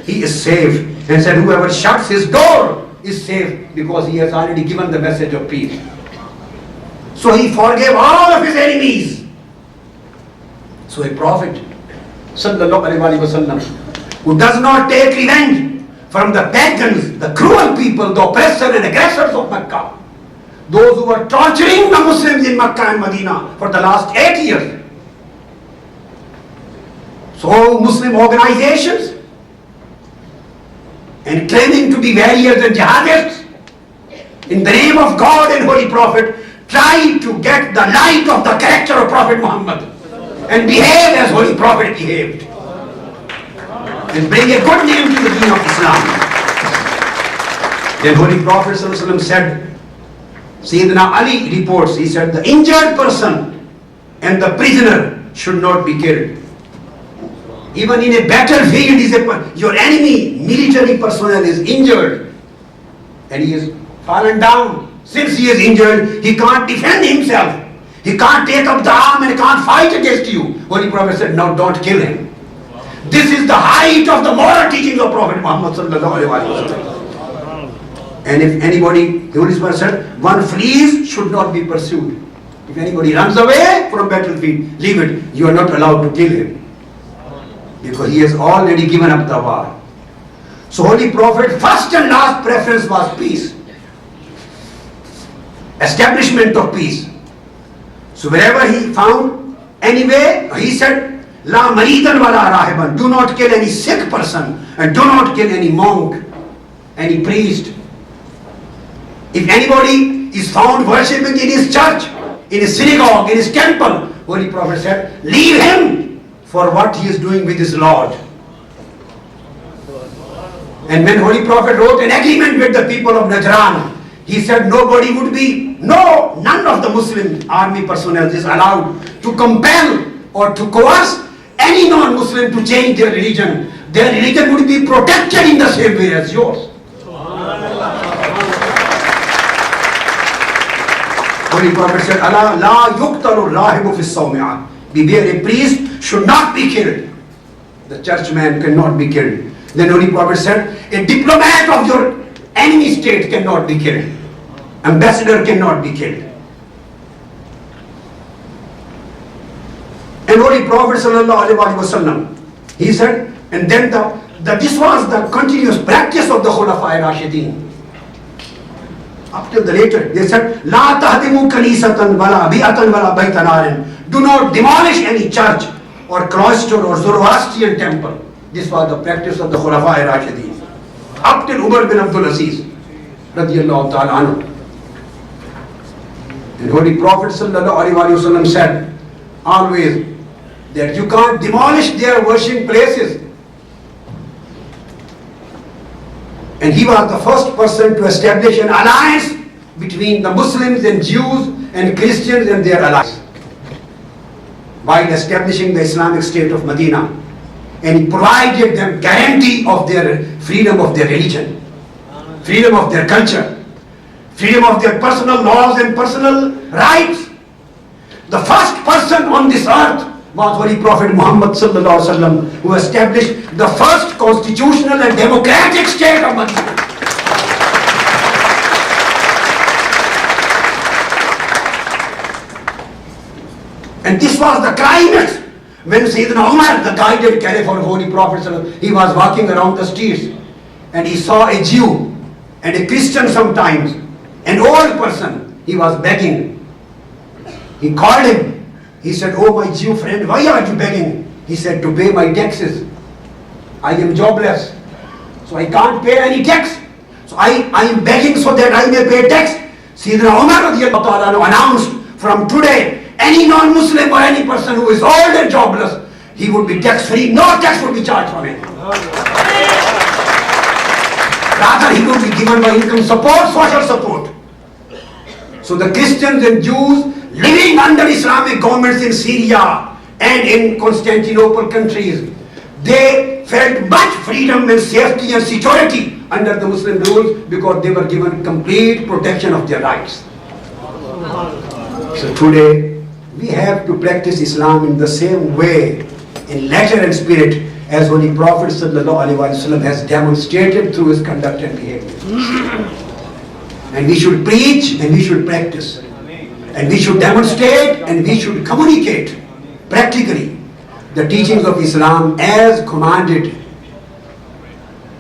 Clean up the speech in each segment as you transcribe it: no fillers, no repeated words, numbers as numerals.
he is safe. And said, whoever shuts his door is safe, because he has already given the message of peace. So he forgave all of his enemies. So a prophet, sallallahu alaihi wasallam, who does not take revenge from the pagans, the cruel people, the oppressors and aggressors of Mecca, those who were torturing the Muslims in Mecca and Medina for the last 8 years. So Muslim organizations, and claiming to be warriors and jihadists, in the name of God and Holy Prophet, try to get the light of the character of Prophet Muhammad and behave as Holy Prophet behaved, and bring a good name to the deen of Islam. Then Holy Prophet ﷺ said, Sayyidina Ali reports, he said, the injured person and the prisoner should not be killed. Even in a battlefield, your enemy, military personnel, is injured and he is fallen down. Since he is injured, he can't defend himself. He can't take up the arm and can't fight against you. Holy Prophet said, no, don't kill him. This is the height of the moral teachings of Prophet Muhammad sallallahu alaihi wasallam. And if anybody, the Holy Prophet said, one flees should not be pursued. If anybody runs away from battlefield, leave it. You are not allowed to kill him, because he has already given up the war. So Holy Prophet, first and last preference was peace, establishment of peace. So wherever he found any way, he said, La maridan wala rahiban, do not kill any sick person and do not kill any monk, any priest. If anybody is found worshipping in his church, in his synagogue, in his temple, Holy Prophet said, leave him for what he is doing with his Lord. And when Holy Prophet wrote an agreement with the people of Najran, he said none of the Muslim army personnel is allowed to compel or to coerce any non-Muslim to change their religion. Their religion would be protected in the same way as yours. Holy Prophet said, Allah la yuqtalu rahibu fi sawmi'ah. Beware, a priest should not be killed. The churchman cannot be killed. Then Holy Prophet said, a diplomat of your enemy state cannot be killed. Ambassador cannot be killed. And Holy Prophet sallallahu alaihi wasallam, he said, and then this was the continuous practice of the Khulafa'i Rashidin. Up till the later, they said, La tahdimu kanisatan wala bi'atan wala baytanarin. Do not demolish any church or cloister or Zoroastrian temple. This was the practice of the Khulafa'i Rashidin. Up till Umar bin Abdul Aziz, radiyallahu ta'ala anhu. And Holy Prophet sallallahu alaihi wasallam said always that you can't demolish their worship places. And he was the first person to establish an alliance between the Muslims and Jews and Christians and their allies, while establishing the Islamic State of Medina. And he provided them guarantee of their freedom of their religion, freedom of their culture, freedom of their personal laws and personal rights. The first person on this earth was Holy Prophet Muhammad sallallahu alaihi wasallam, who established the first constitutional and democratic state of Medina. And this was the climax when Sayyidina Umar, the guided caliph of Holy Prophet sallallahu alaihi wasallam, he was walking around the streets and he saw a Jew and a Christian sometimes, an old person, he was begging. He called him. He said, oh my Jew friend, why are you begging? He said, to pay my taxes. I am jobless, so I can't pay any tax. So I am begging so that I may pay tax. Sayyidina Umar radiyallahu ta'ala announced, from today, any non-Muslim or any person who is old and jobless, he would be tax-free. No tax would be charged from him. Rather, he would be given by income support, social support. So the Christians and Jews living under Islamic governments in Syria and in Constantinople countries, they felt much freedom and safety and security under the Muslim rules because they were given complete protection of their rights. So today, we have to practice Islam in the same way, in letter and spirit, as Holy Prophet sallallahu alaihi wasallam has demonstrated through his conduct and behavior. And we should preach and we should practice. And we should demonstrate and we should communicate practically the teachings of Islam as commanded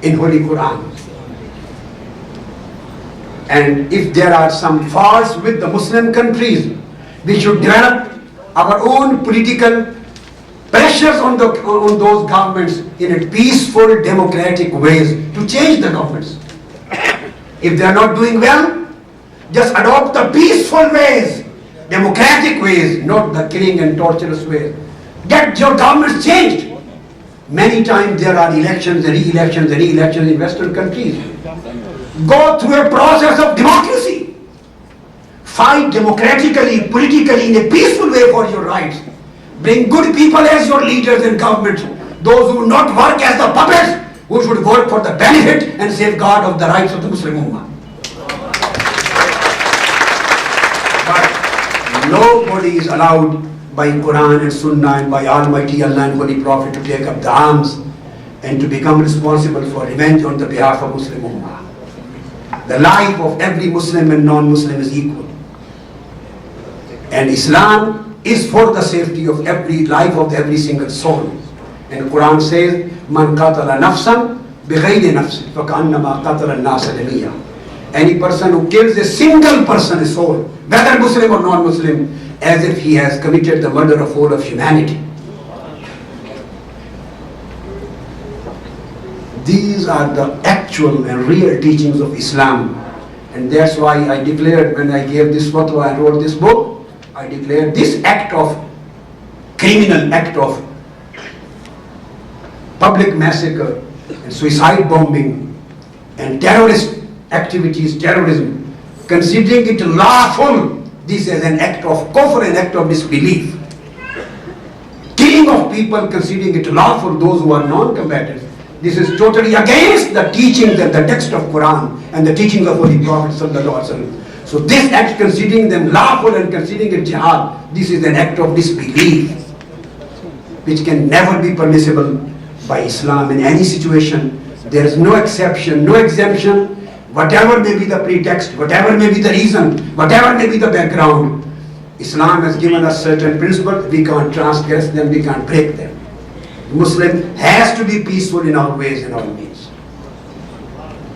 in Holy Quran. And if there are some faults with the Muslim countries, we should develop our own political pressures on those governments in a peaceful, democratic ways to change the governments. If they are not doing well, just adopt the peaceful ways, democratic ways, not the killing and torturous ways. Get your governments changed. Many times there are elections and re-elections and re-elections in Western countries. Go through a process of democracy. Fight democratically, politically, in a peaceful way for your rights. Bring good people as your leaders in government. Those who will not work as the puppets, who should work for the benefit and safeguard of the rights of the Muslim Ummah. But nobody is allowed by Quran and Sunnah and by Almighty Allah and Holy Prophet to take up the arms and to become responsible for revenge on the behalf of Muslim Ummah. The life of every Muslim and non-Muslim is equal. And Islam is for the safety of every life of every single soul. And the Quran says, Man qatala nafsan bighayri nafsin fakannama qatala an-nasa jami'a. Any person who kills a single person, a soul, whether Muslim or non-Muslim, as if he has committed the murder of all of humanity. These are the actual and real teachings of Islam. And that's why I declared, when I gave this fatwa and wrote this book, I declared this act of criminal act of public massacre and suicide bombing and terrorist activities, terrorism, considering it lawful, this is an act of kufr, an act of disbelief. Killing of people, considering it lawful, those who are non-combatants, this is totally against the teachings and the text of Quran and the teachings of Holy Prophet sallallahu alaihi wasallam. So this act, considering them lawful and considering it jihad, this is an act of disbelief, which can never be permissible by Islam in any situation. There is no exception, no exemption. Whatever may be the pretext, whatever may be the reason, whatever may be the background, Islam has given us certain principles. We can't transgress them, we can't break them. Muslim has to be peaceful in all ways and all means.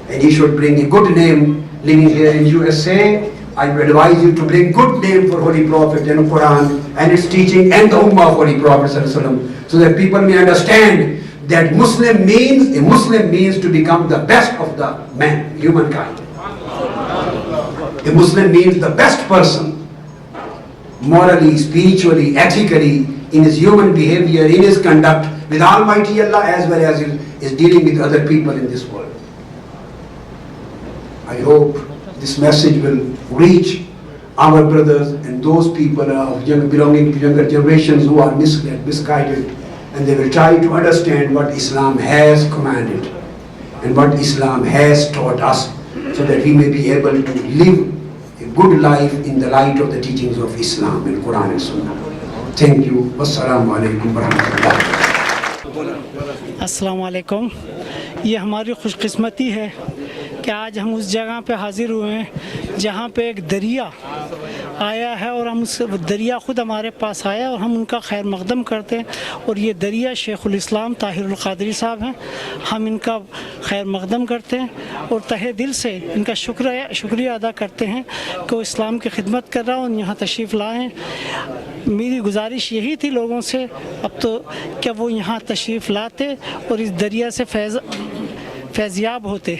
And he should bring a good name. Living here in USA, I would advise you to bring good name for Holy Prophet and Quran and its teaching and the Ummah of Holy Prophet so that people may understand that a Muslim means to become the best of the man, humankind. A Muslim means the best person, morally, spiritually, ethically, in his human behavior, in his conduct, with Almighty Allah as well as is dealing with other people in this world. I hope this message will reach our brothers and those people belonging to younger generations who are misled, misguided, and they will try to understand what Islam has commanded and what Islam has taught us, so that we may be able to live a good life in the light of the teachings of Islam and Quran and Sunnah. Thank you. Wassalamu alaikum warahmatullahi. अस्सलाम वालेकुम। ये हमारी खुशकिस्मती है कि आज हम उस जगह पे हाज़िर हुए हैं जहाँ पे एक दरिया आया है और हम उस दरिया ख़ुद हमारे पास आया और हम उनका खैर मक़दम करते हैं। और ये दरिया शेखुल इस्लाम ताहिरुल क़ादरी साहब हैं, हम इनका खैर मक़दम करते हैं और तहे दिल से इनका शुक्रिया अदा करते हैं कि वो इस्लाम की खिदमत कर रहा है और यहाँ तशरीफ़ लाएँ। मेरी गुजारिश यही थी लोगों से अब तो कि वो यहाँ तशरीफ़ लाते और इस दरिया से फैज़याब होते।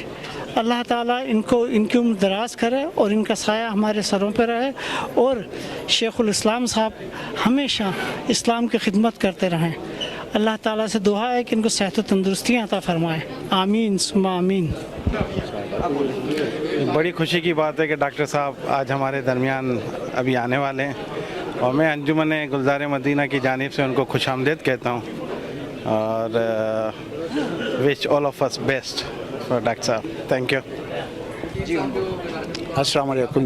अल्लाह ताला इनकी उम्र दराज करे और इनका साया हमारे सरों पर रहे और शेखुल इस्लाम साहब हमेशा इस्लाम की खिदमत करते रहें। अल्लाह ताला से दुआ है कि इनको सेहत व तंदुरुस्तियाँ अता फरमाए। आमीन सुम्मा आमीन। बड़ी खुशी की बात है कि डॉक्टर साहब आज हमारे दरमियान अभी आने वाले हैं और मैं अंजुमन गुलजार मदीना की जानिब से उनको खुशामदीद कहता हूँ और wish all of us best for doctor साहब। Thank you. अस्सलाम वालेकुम।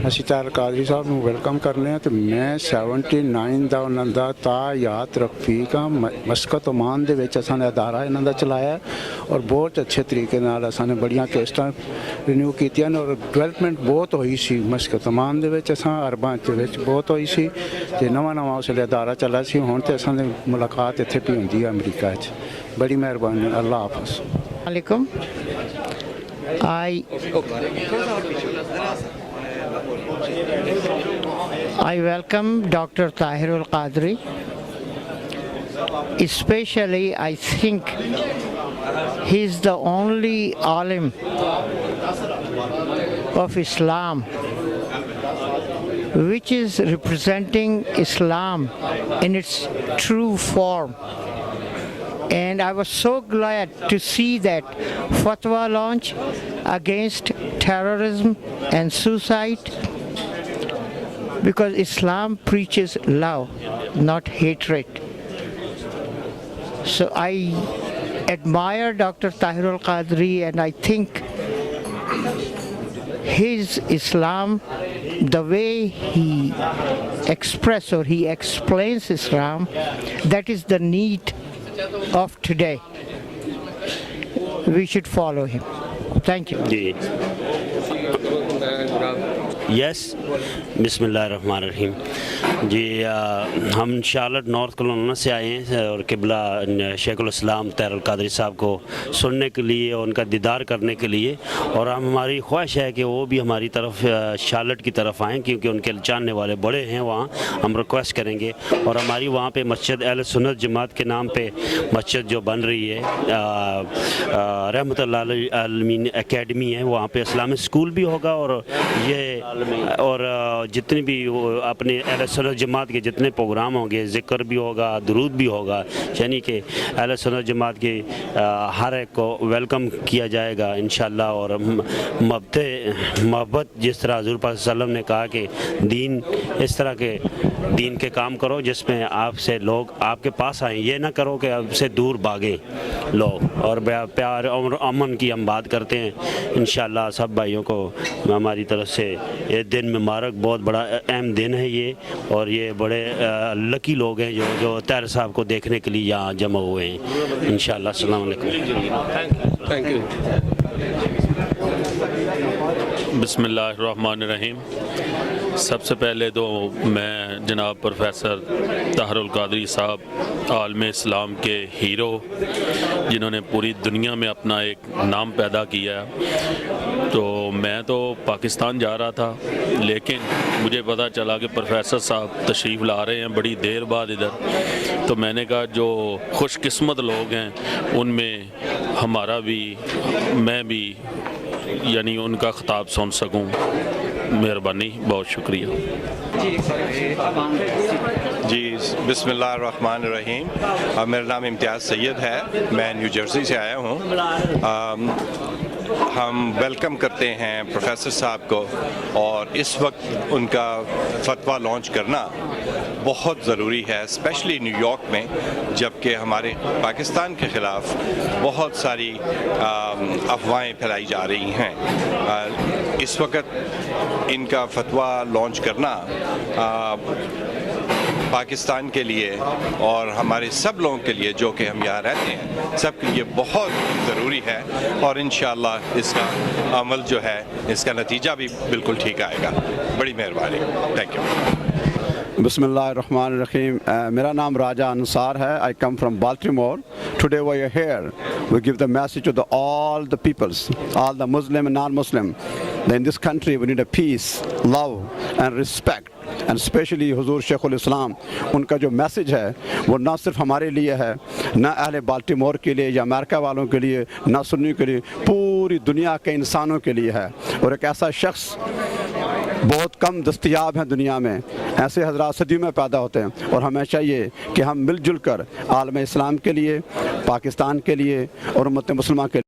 ਅਸੀਂ ਤਾਹਿਰ ਕਾਦਰੀ ਸਾਹਿਬ ਨੂੰ ਵੈਲਕਮ ਕਰਨੇ ਆ ਤੇ ਮੈਂ 79 ਦਾ ਉਹਨਾਂ ਦਾ ਤਾਯਾਤ ਰਫੀਕਾ ਮਸਕਤ ਓਮਾਨ ਦੇ ਵਿੱਚ ਅਸਾਂ ਨੇ ਅਦਾਰਾ ਇਹਨਾਂ ਦਾ ਚਲਾਇਆ ਔਰ ਬਹੁਤ ਅੱਛੇ ਤਰੀਕੇ ਨਾਲ ਅਸਾਂ ਨੇ ਬੜੀਆਂ ਕੇਸਟਾਂ ਰਿਨਿਊ ਕੀਤੀਆਂ ਔਰ ਡਿਵੈਲਪਮੈਂਟ ਬਹੁਤ ਹੋਈ ਸੀ ਮਸਕਤ ਓਮਾਨ ਦੇ ਵਿੱਚ ਅਸਾਂ ਅਰਬਾਂ ਦੇ ਵਿੱਚ ਬਹੁਤ ਹੋਈ ਸੀ ਤੇ ਨਵਾਂ ਉਸ ਵੇਲੇ ਅਦਾਰਾ ਚੱਲਾ ਸੀ ਹੁਣ ਤੇ ਅਸਾਂ ਦੀ ਮੁਲਾਕਾਤ ਇੱਥੇ ਵੀ ਹੁੰਦੀ ਹੈ ਅਮਰੀਕਾ 'ਚ ਬੜੀ ਮਿਹਰਬਾਨੀ ਅੱਲਾਹ ਹਾਫਿਜ਼ Alaikum. I welcome Dr. Tahir Al-Qadri. Especially, I think he's the only alim of Islam which is representing Islam in its true form. And I was so glad to see that fatwa launch against terrorism and suicide, because Islam preaches love, not hatred. So I admire Dr. Tahir Al-Qadri, and I think his Islam, the way he expresses or he explains Islam, that is the need of today. We should follow him. Thank you. Yes बिस्मिल्लाहिर्रहमानिर्रहीम जी हम Charlotte north Carolina से आए हैं और किबला शेखुल इस्लाम ताहिर अल-क़ादरी साहब को सुनने के लिए और उनका दीदार करने के लिए और हमारी ख्वाहिश है कि वो भी हमारी तरफ शार्लेट की तरफ आएँ क्योंकि उनके जानने वाले बड़े हैं वहाँ हम रिक्वेस्ट करेंगे और हमारी वहाँ पे मस्जिद अहले सुन्नत जमात के नाम पे मस्जिद जो बन रही है रहमतुल्लाह आलमीन एकेडमी है वहाँ पे इस्लामिक स्कूल भी होगा और जितने भी अपने अहले सुन्नत जमात के जितने प्रोग्राम होंगे ज़िक्र भी होगा दुरूद भी होगा यानी कि अहले सुन्नत जमात के हर एक को वेलकम किया जाएगा इंशाअल्लाह और मोहब्बत जिस तरह हुज़ूर पाक सल्लल्लाहु अलैहि वसल्लम ने कहा कि दीन इस तरह के दीन के काम करो जिसमें आपसे लोग आपके पास आएँ ये ना करो कि आपसे दूर भागें लोग और प्यार और अमन की हम बात करते हैं इंशाअल्लाह सब भाइयों को हमारी तरफ से ये दिन मुबारक बहुत बड़ा अहम दिन है ये और ये बड़े लकी लोग हैं जो ताहिर साहब को देखने के लिए यहाँ जमा हुए हैं इंशाअल्लाह अस्सलाम वालेकुम थैंक यू बिस्मिल्लाहिर्रहमानिर्रहीम सबसे पहले तो मैं जनाब प्रोफेसर ताहिर अल-क़ादरी साहब आलम इस्लाम के हीरो जिन्होंने पूरी दुनिया में अपना एक नाम पैदा किया तो मैं तो पाकिस्तान जा रहा था लेकिन मुझे पता चला कि प्रोफेसर साहब तशरीफ़ ला रहे हैं बड़ी देर बाद इधर तो मैंने कहा जो खुशकिस्मत लोग हैं उनमें हमारा भी मैं भी यानी उनका ख़िताब सुन सकूं मेहरबानी बहुत शुक्रिया जी बिस्मिल्लाहिर्रहमानिर्रहीम मेरा नाम इम्तियाज़ सैयद है मैं न्यू जर्सी से आया हूँ हम वेलकम करते हैं प्रोफेसर साहब को और इस वक्त उनका फतवा लॉन्च करना बहुत ज़रूरी है स्पेशली न्यूयॉर्क में जबकि हमारे पाकिस्तान के ख़िलाफ़ बहुत सारी अफवाहें फैलाई जा रही हैं इस वक्त इनका फतवा लॉन्च करना पाकिस्तान के लिए और हमारे सब लोगों के लिए जो कि हम यहाँ रहते हैं सब के लिए बहुत ज़रूरी है और इंशाअल्लाह इसका अमल जो है इसका नतीजा भी बिल्कुल ठीक आएगा बड़ी मेहरबानी थैंक यू बिस्मिल्लाहिर्रहमानिर्रहीम मेरा नाम राजा अनुसार है I come from Baltimore today we are here we give the message to all the peoples all the Muslim and non-Muslim that in this country we need a peace love and respect and especially हुजूर शेखुल इस्लाम उनका जो message है वो ना सिर्फ हमारे लिए है ना अहले बाल्टीमोर के लिए या अमेरिका वालों के लिए ना सुन्नी के लिए पूरी दुनिया के इंसानों के लिए है और एक ऐसा शख्स बहुत कम दस्तयाब हैं दुनिया में ऐसे हज़रात सदियों में पैदा होते हैं और हमें चाहिए कि हम मिलजुल कर आलम इस्लाम के लिए पाकिस्तान के लिए और उम्मत मुसलमान के